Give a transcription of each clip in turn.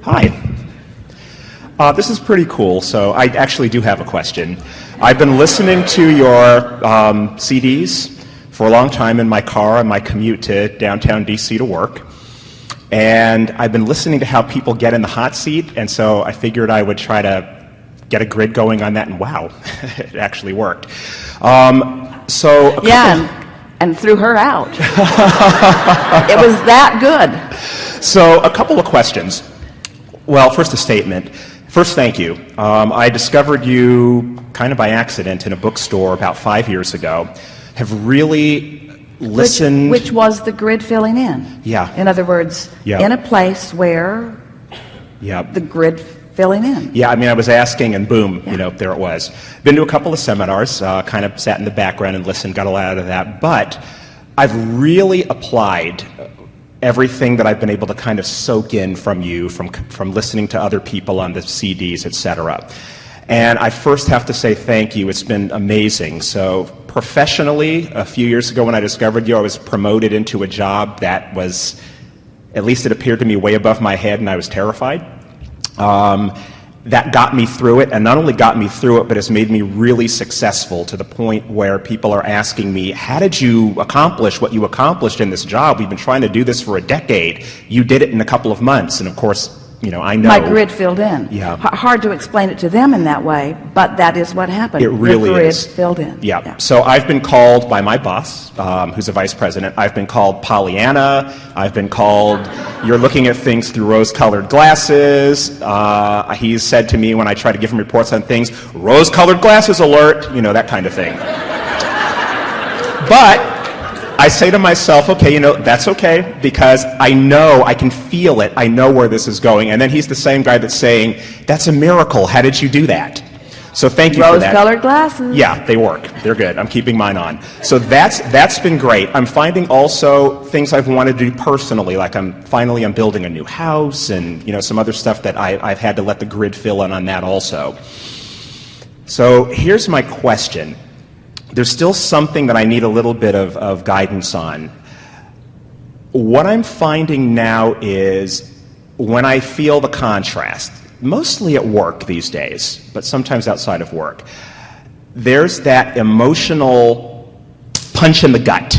Hi. This is pretty cool, so I actually do have a question. I've been listening to your CDs for a long time in my car on my commute to downtown DC to work. And I've been listening to how people get in the hot seat, and so I figured I would try to get a grid going on that, and wow, it actually worked. And threw her out. It was that good. So a couple of questions. Well, first a statement. First, thank you. I discovered you kind of by accident in a bookstore about 5 years ago. Have really listened. Which was the grid filling in. Yeah. In other words, in a place where the grid filling in. Yeah, I mean, I was asking and boom, there it was. Been to a couple of seminars, kind of sat in the background and listened, got a lot out of that. But I've really applied everything that I've been able to kind of soak in from you, from listening to other people on the CDs, etc. And I first have to say thank you. It's been amazing. So professionally, a few years ago when I discovered you, I was promoted into a job that was, at least it appeared to me, way above my head, and I was terrified. That got me through it, and not only got me through it, but it's made me really successful to the point where people are asking me, how did you accomplish what you accomplished in this job? We've been trying to do this for a decade. You did it in a couple of months, and of course, I know. My grid filled in. Yeah. Hard to explain it to them in that way, but that is what happened. It really the grid is. Filled in. Yeah. So I've been called by my boss, who's a vice president, I've been called Pollyanna, I've been called, you're looking at things through rose-colored glasses. He's said to me when I try to give him reports on things, rose-colored glasses alert, that kind of thing. But I say to myself, okay, that's okay, because I know, I can feel it, I know where this is going. And then he's the same guy that's saying, that's a miracle, how did you do that? So thank you for that. Rose-colored glasses. Yeah, they work. They're good. I'm keeping mine on. So that's been great. I'm finding also things I've wanted to do personally, like I'm building a new house and some other stuff that I've had to let the grid fill in on that also. So here's my question. There's still something that I need a little bit of guidance on. What I'm finding now is when I feel the contrast, mostly at work these days, but sometimes outside of work, there's that emotional punch in the gut.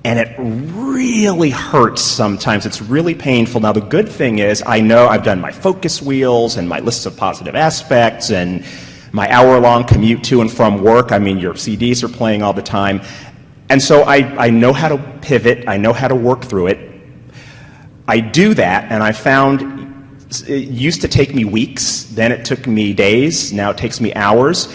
And it really hurts sometimes. It's really painful. Now, the good thing is I know I've done my focus wheels and my lists of positive aspects and my hour-long commute to and from work. I mean, your CDs are playing all the time. And so I know how to pivot. I know how to work through it. I do that, and I found it used to take me weeks. Then it took me days. Now it takes me hours.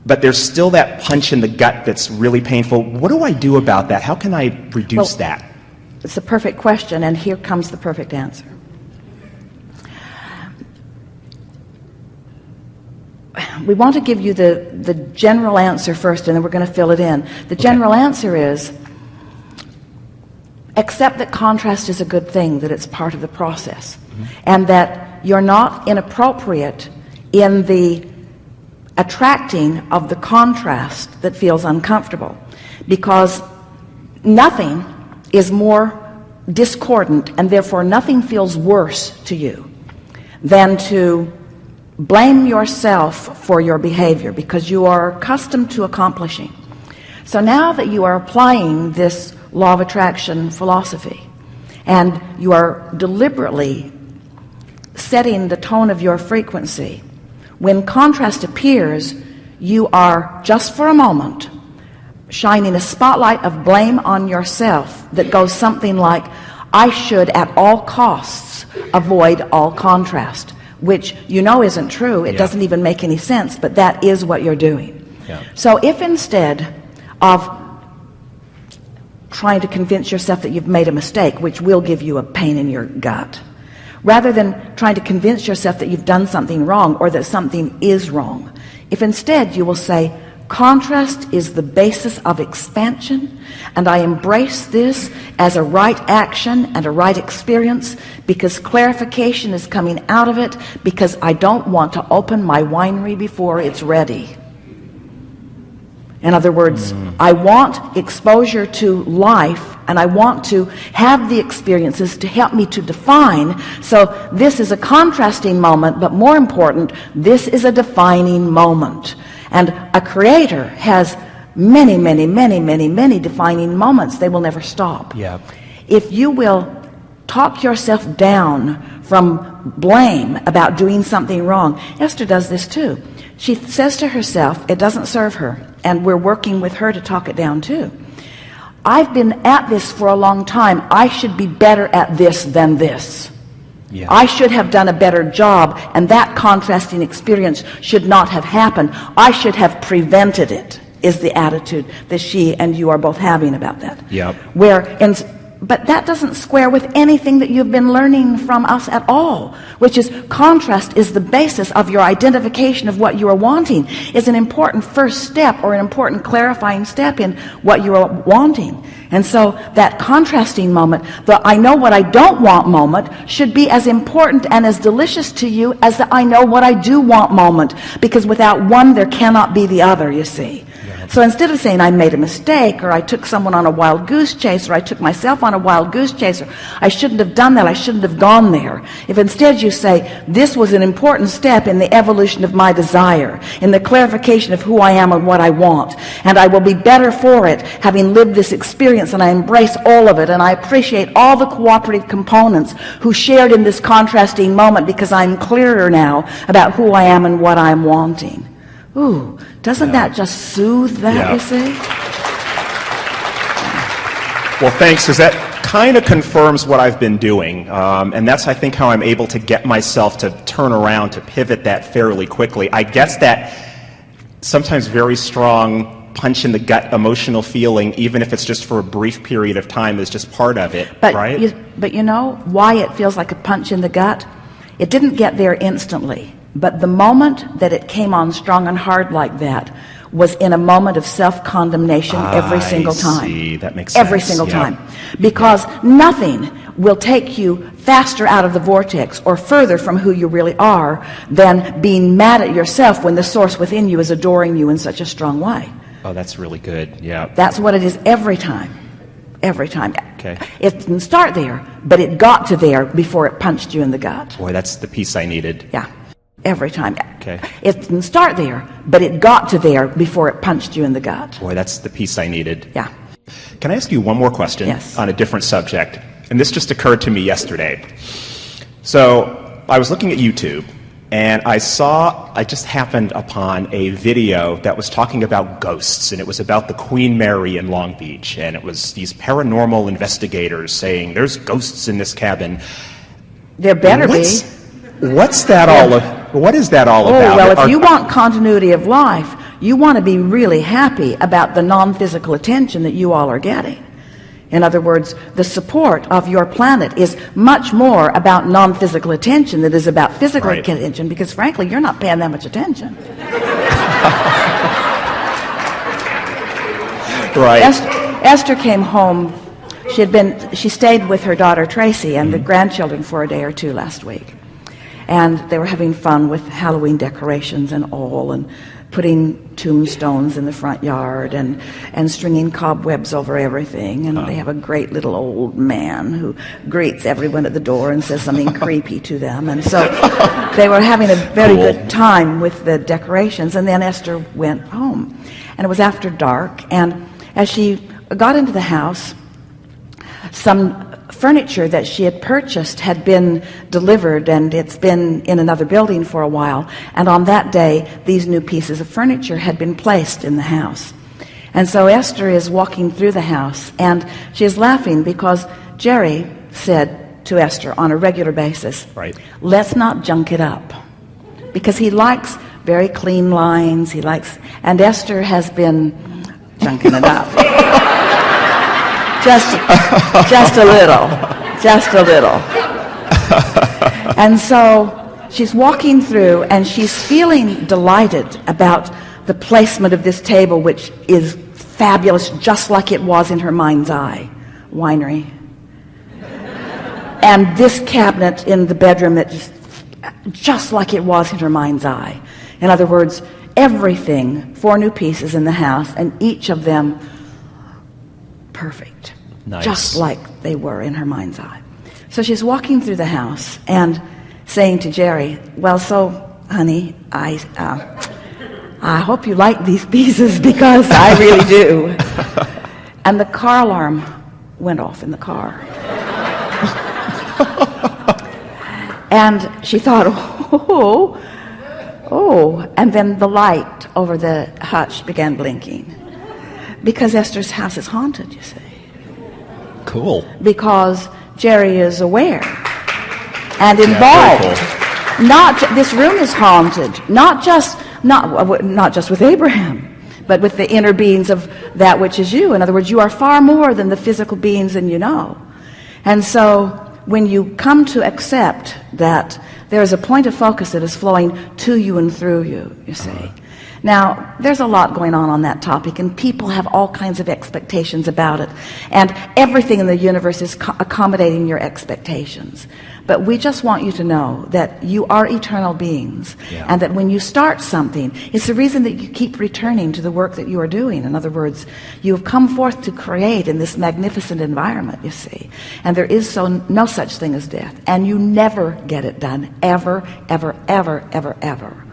But there's still that punch in the gut that's really painful. What do I do about that? How can I reduce that? It's a perfect question, and here comes the perfect answer. We want to give you the general answer first, and then we're going to fill it in. The general answer is accept that contrast is a good thing, that it's part of the process, and that you're not inappropriate in the attracting of the contrast that feels uncomfortable, because nothing is more discordant, and therefore nothing feels worse to you than to blame yourself for your behavior, because you are accustomed to accomplishing. So now that you are applying this law of attraction philosophy, and you are deliberately setting the tone of your frequency, when contrast appears, you are just for a moment shining a spotlight of blame on yourself that goes something like, I should at all costs avoid all contrast, which isn't true. It doesn't even make any sense, but that is what you're doing. So if instead of trying to convince yourself that you've made a mistake, which will give you a pain in your gut, rather than trying to convince yourself that you've done something wrong or that something is wrong, if instead you will say, contrast is the basis of expansion, and I embrace this as a right action and a right experience, because clarification is coming out of it, because I don't want to open my winery before it's ready. In other words, I want exposure to life and I want to have the experiences to help me to define. So this is a contrasting moment, but more important, this is a defining moment. And a creator has many, many, many, many, many defining moments. They will never stop. Yeah. If you will talk yourself down from blame about doing something wrong. Esther does this too. She says to herself, it doesn't serve her, and we're working with her to talk it down too. I've been at this for a long time. I should be better at this than this. Yeah. I should have done a better job, and that contrasting experience should not have happened. I should have prevented it, is the attitude that she and you are both having about that. Yep. But that doesn't square with anything that you've been learning from us at all, which is contrast is the basis of your identification of what you are wanting, is an important first step or an important clarifying step in what you are wanting. And so that contrasting moment, the I know what I don't want moment, should be as important and as delicious to you as the I know what I do want moment, because without one there cannot be the other, you see. So instead of saying I made a mistake, or I took someone on a wild goose chase, or I took myself on a wild goose chase, or I shouldn't have done that, I shouldn't have gone there, if instead you say this was an important step in the evolution of my desire, in the clarification of who I am and what I want, and I will be better for it having lived this experience, and I embrace all of it, and I appreciate all the cooperative components who shared in this contrasting moment, because I'm clearer now about who I am and what I'm wanting. Ooh, doesn't that just soothe that, you see? Well, thanks, because that kind of confirms what I've been doing. And that's, I think, how I'm able to get myself to turn around, to pivot that fairly quickly. I guess that sometimes very strong punch in the gut emotional feeling, even if it's just for a brief period of time, is just part of it, right? But you know why it feels like a punch in the gut? It didn't get there instantly. But the moment that it came on strong and hard like that was in a moment of self-condemnation every single time. I see. That makes sense. Every single time. Because nothing will take you faster out of the vortex or further from who you really are than being mad at yourself when the source within you is adoring you in such a strong way. Oh, that's really good. Yeah. That's what it is every time. Every time. Okay. It didn't start there, but it got to there before it punched you in the gut. Boy, that's the piece I needed. Yeah. Every time. Okay. It didn't start there, but it got to there before it punched you in the gut. Boy, that's the piece I needed. Yeah. Can I ask you one more question? Yes. On a different subject? And this just occurred to me yesterday. So I was looking at YouTube, and I just happened upon a video that was talking about ghosts, and it was about the Queen Mary in Long Beach, and it was these paranormal investigators saying, there's ghosts in this cabin. There better be. What's that all about? What is that all about? Well, if you want continuity of life, you want to be really happy about the non-physical attention that you all are getting. In other words, the support of your planet is much more about non-physical attention than it is about physical attention, because frankly, you're not paying that much attention. Right. Esther came home. She stayed with her daughter Tracy and the grandchildren for a day or two last week. And they were having fun with Halloween decorations and all, and putting tombstones in the front yard, and stringing cobwebs over everything. And they have a great little old man who greets everyone at the door and says something creepy to them. And so they were having a very good time with the decorations. And then Esther went home. And it was after dark. And as she got into the house, some furniture that she had purchased had been delivered, and it's been in another building for a while, and on that day these new pieces of furniture had been placed in the house. And so Esther is walking through the house, and she is laughing because Jerry said to Esther on a regular basis, let's not junk it up, because he likes very clean lines, and Esther has been junking it up. Just a little. And so she's walking through, and she's feeling delighted about the placement of this table, which is fabulous, just like it was in her mind's eye. Winery. And this cabinet in the bedroom that just like it was in her mind's eye. In other words, everything, 4 new pieces in the house, and each of them perfect. Nice. just like they were in her mind's eye. So she's walking through the house and saying to Jerry, well, so, honey, I hope you like these pieces because I really do. And the car alarm went off in the car. And she thought, and then the light over the hutch began blinking. Because Esther's house is haunted, you see. Cool. Because Jerry is aware and involved. This room is haunted, not just with Abraham, but with the inner beings of that which is you. In other words, you are far more than the physical beings and you know. And so when you come to accept that there is a point of focus that is flowing to you and through you, you see. Now, there's a lot going on that topic, and people have all kinds of expectations about it, and everything in the universe is accommodating your expectations. But we just want you to know that you are eternal beings, and that when you start something, it's the reason that you keep returning to the work that you are doing. In other words, you have come forth to create in this magnificent environment, you see, and there is no such thing as death, and you never get it done, ever, ever, ever, ever, ever.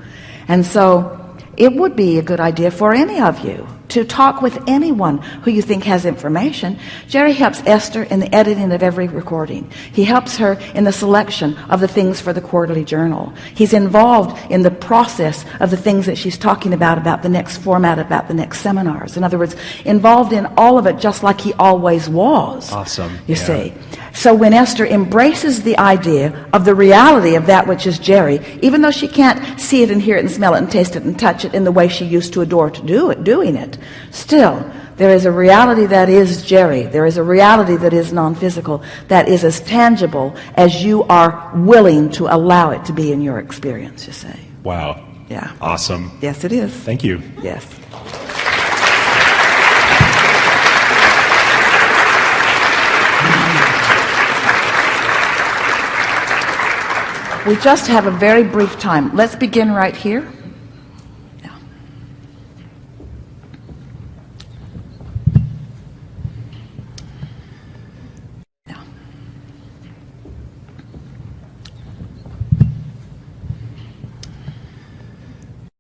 And so it would be a good idea for any of you to talk with anyone who you think has information. Jerry helps Esther in the editing of every recording. He helps her in the selection of the things for the quarterly journal. He's involved in the process of the things that she's talking about the next format, about the next seminars. In other words, involved in all of it just like he always was. Awesome. You see. So when Esther embraces the idea of the reality of that which is Jerry, even though she can't see it and hear it and smell it and taste it and touch it in the way she used to adore to doing it, still, there is a reality that is Jerry. There is a reality that is non-physical, that is as tangible as you are willing to allow it to be in your experience, you see. Wow. Yeah. Awesome. Yes, it is. Thank you. Yes. We just have a very brief time. Let's begin right here.